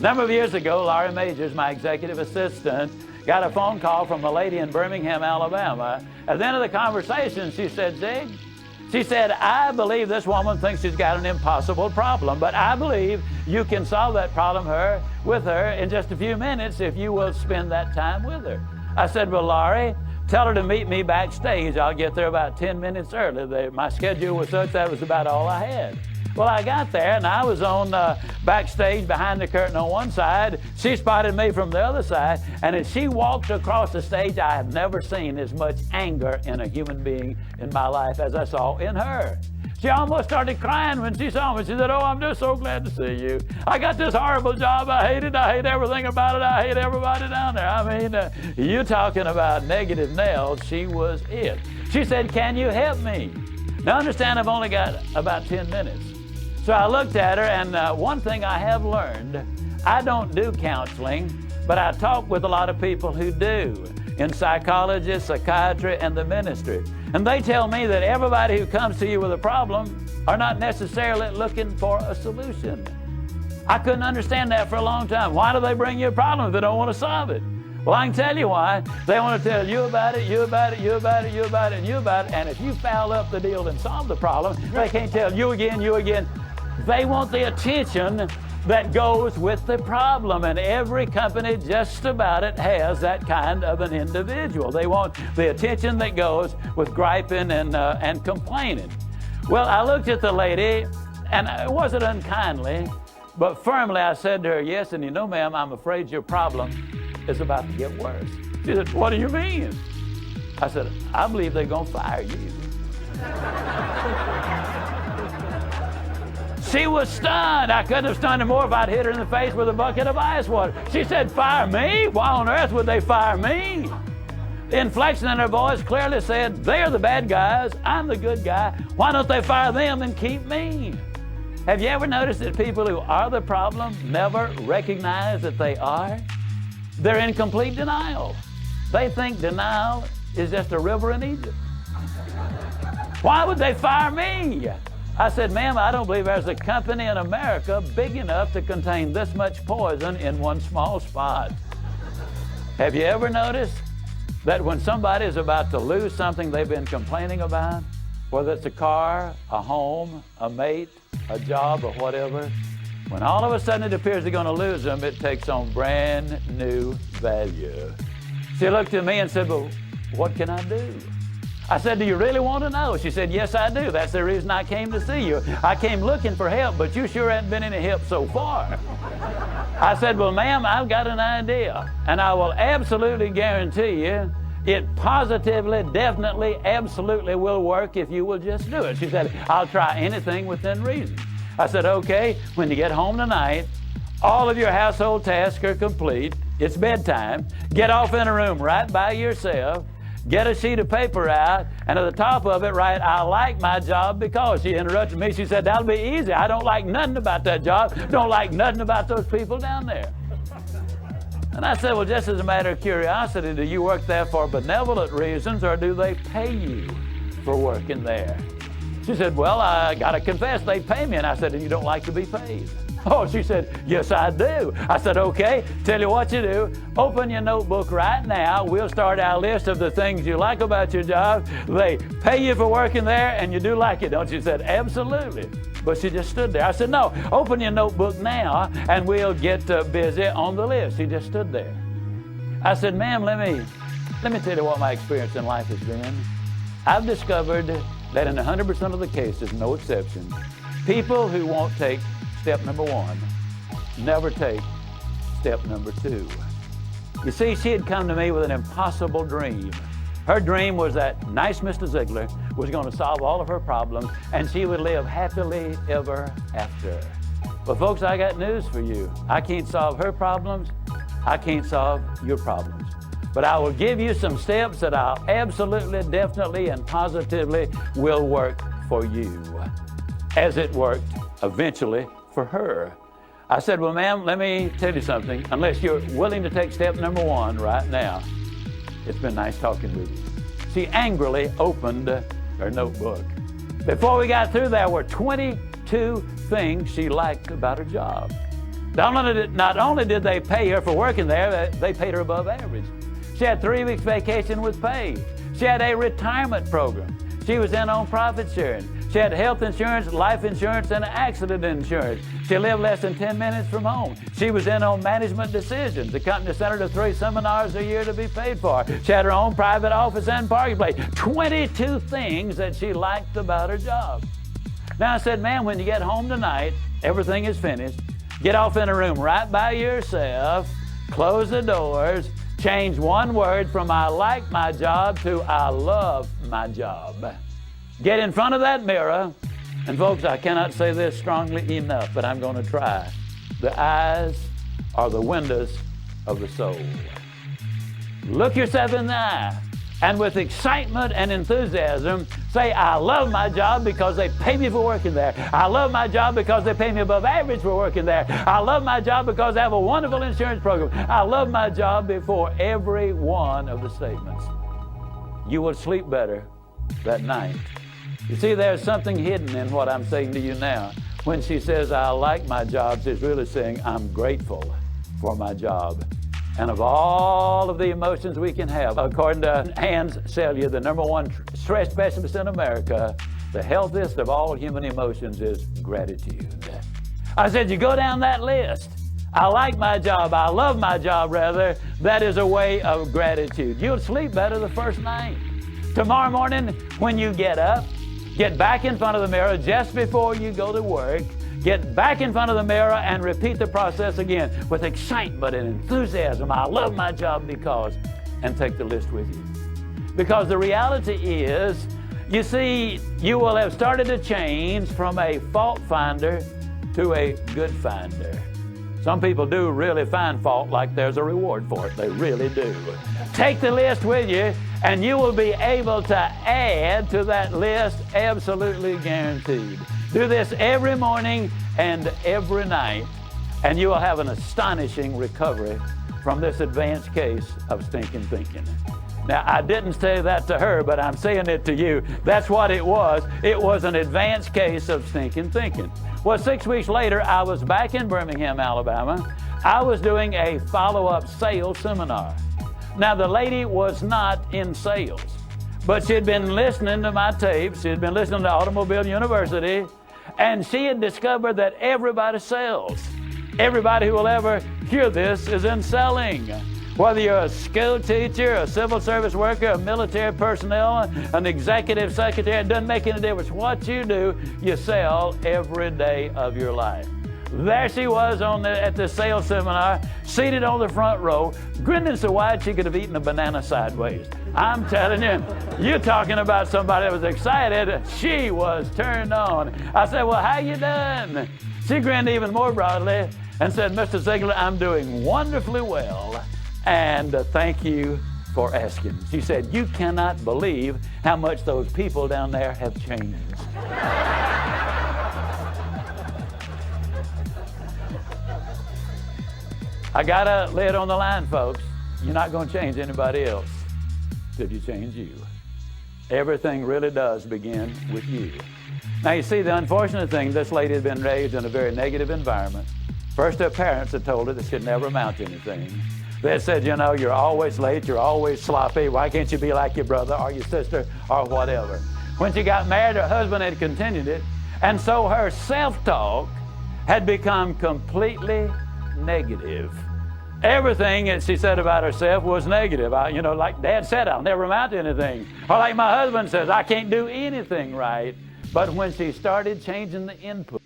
number of years ago, Laurie Majors, my executive assistant, got a phone call from a lady in Birmingham, Alabama. At the end of the conversation, she said, Zig, she said, I believe this woman thinks she's got an impossible problem, but I believe you can solve that problem with her in just a few minutes if you will spend that time with her. I said, well, Laurie, tell her to meet me backstage. I'll get there about 10 minutes early. My schedule was such that was about all I had. Well, I got there, and I was on backstage behind the curtain on one side. She spotted me from the other side, and as she walked across the stage, I have never seen as much anger in a human being in my life as I saw in her. She almost started crying when she saw me. She said, oh, I'm just so glad to see you. I got this horrible job. I hate it. I hate everything about it. I hate everybody down there. I mean, you talking about negative nails, she was it. She said, can you help me? Now, understand, I've only got about 10 minutes. So I looked at her, and one thing I have learned, I don't do counseling, but I talk with a lot of people who do, in psychology, psychiatry, and the ministry. And they tell me that everybody who comes to you with a problem are not necessarily looking for a solution. I couldn't understand that for a long time. Why do they bring you a problem if they don't want to solve it? Well, I can tell you why. They want to tell you about it, you about it, you about it, you about it, and you about it. And if you foul up the deal and solve the problem, they can't tell you again, you again. They want the attention that goes with the problem, and every company just about it has that kind of an individual. They want the attention that goes with griping and complaining. Well, I looked at the lady, and it wasn't unkindly, but firmly I said to her, yes, and you know, ma'am, I'm afraid your problem is about to get worse. She said, what do you mean? I said, I believe they're going to fire you. She was stunned. I couldn't have stunned her more if I'd hit her in the face with a bucket of ice water. She said, fire me? Why on earth would they fire me? The inflection in her voice clearly said, they're the bad guys, I'm the good guy. Why don't they fire them and keep me? Have you ever noticed that people who are the problem never recognize that they are? They're in complete denial. They think denial is just a river in Egypt. Why would they fire me? I said, ma'am, I don't believe there's a company in America big enough to contain this much poison in one small spot. Have you ever noticed that when somebody is about to lose something they've been complaining about, whether it's a car, a home, a mate, a job, or whatever, when all of a sudden it appears they're going to lose them, it takes on brand new value. She looked at me and said, well, what can I do? I said, do you really want to know? She said, yes, I do. That's the reason I came to see you. I came looking for help, but you sure haven't been any help so far. I said, well, ma'am, I've got an idea, and I will absolutely guarantee you it positively, definitely, absolutely will work if you will just do it. She said, I'll try anything within reason. I said, okay, when you get home tonight, all of your household tasks are complete. It's bedtime. Get off in a room right by yourself. Get a sheet of paper out, and at the top of it, write, I like my job because. She interrupted me. She said, that'll be easy. I don't like nothing about that job. Don't like nothing about those people down there. And I said, well, just as a matter of curiosity, do you work there for benevolent reasons, or do they pay you for working there? She said, well, I got to confess, they pay me. And I said, and you don't like to be paid? Oh, she said, yes, I do. I said, okay, tell you what you do. Open your notebook right now. We'll start our list of the things you like about your job. They pay you for working there, and you do like it, don't you? She said, absolutely. But she just stood there. I said, no, open your notebook now, and we'll get busy on the list. She just stood there. I said, ma'am, let me tell you what my experience in life has been. I've discovered that in 100% of the cases, no exception, people who won't take step number one never take step number two. You see, she had come to me with an impossible dream. Her dream was that nice Mr. Ziglar was going to solve all of her problems, and she would live happily ever after. But folks, I got news for you. I can't solve her problems. I can't solve your problems. But I will give you some steps that I'll absolutely, definitely, and positively will work for you, as it worked eventually for her. I said, well, ma'am, let me tell you something. Unless you're willing to take step number one right now, it's been nice talking with you. She angrily opened her notebook. Before we got through, there were 22 things she liked about her job. Not only did they pay her for working there, they paid her above average. She had 3 weeks vacation with pay. She had a retirement program. She was in on profit sharing. She had health insurance, life insurance, and accident insurance. She lived less than 10 minutes from home. She was in on management decisions. The company sent her to 3 seminars a year to be paid for. She had her own private office and parking place. 22 things that she liked about her job. Now I said, man, when you get home tonight, everything is finished. Get off in a room right by yourself, close the doors, change one word from I like my job to I love my job. Get in front of that mirror, and folks, I cannot say this strongly enough, but I'm going to try. The eyes are the windows of the soul. Look yourself in the eye, and with excitement and enthusiasm, say, I love my job because they pay me for working there. I love my job because they pay me above average for working there. I love my job because they have a wonderful insurance program. I love my job before every one of the statements. You will sleep better that night. You see, there's something hidden in what I'm saying to you now. When she says, I like my job, she's really saying, I'm grateful for my job. And of all of the emotions we can have, according to Hans Selye, the #1 stress specialist in America, the healthiest of all human emotions is gratitude. I said, you go down that list. I like my job, I love my job rather. That is a way of gratitude. You'll sleep better the first night. Tomorrow morning, when you get up, get back in front of the mirror just before you go to work. Get back in front of the mirror and repeat the process again with excitement and enthusiasm. I love my job because, and take the list with you. Because the reality is, you see, you will have started to change from a fault finder to a good finder. Some people do really find fault like there's a reward for it. They really do. Take the list with you, and you will be able to add to that list, absolutely guaranteed. Do this every morning and every night, and you will have an astonishing recovery from this advanced case of stinking thinking. Now, I didn't say that to her, but I'm saying it to you. That's what it was. It was an advanced case of stinking thinking. Well, 6 weeks later, I was back in Birmingham, Alabama. I was doing a follow-up sales seminar. Now, the lady was not in sales, but she had been listening to my tapes. She had been listening to Automobile University, and she had discovered that everybody sells. Everybody who will ever hear this is in selling. Whether you're a school teacher, a civil service worker, a military personnel, an executive secretary, it doesn't make any difference. What you do, you sell every day of your life. There she was at the sales seminar, seated on the front row, grinning so wide she could have eaten a banana sideways. I'm telling you, you're talking about somebody that was excited. She was turned on. I said, well, how you done? She grinned even more broadly and said, Mr. Ziglar, I'm doing wonderfully well. And thank you for asking. She said, you cannot believe how much those people down there have changed. I got to lay it on the line, folks. You're not going to change anybody else till you change you. Everything really does begin with you. Now, you see, the unfortunate thing, this lady had been raised in a very negative environment. First, her parents had told her that she'd never amount to anything. They said, you know, you're always late, you're always sloppy. Why can't you be like your brother or your sister or whatever? When she got married, her husband had continued it. And so her self-talk had become completely negative. Everything that she said about herself was negative. Like Dad said, I'll never amount to anything. Or like my husband says, I can't do anything right. But when she started changing the input,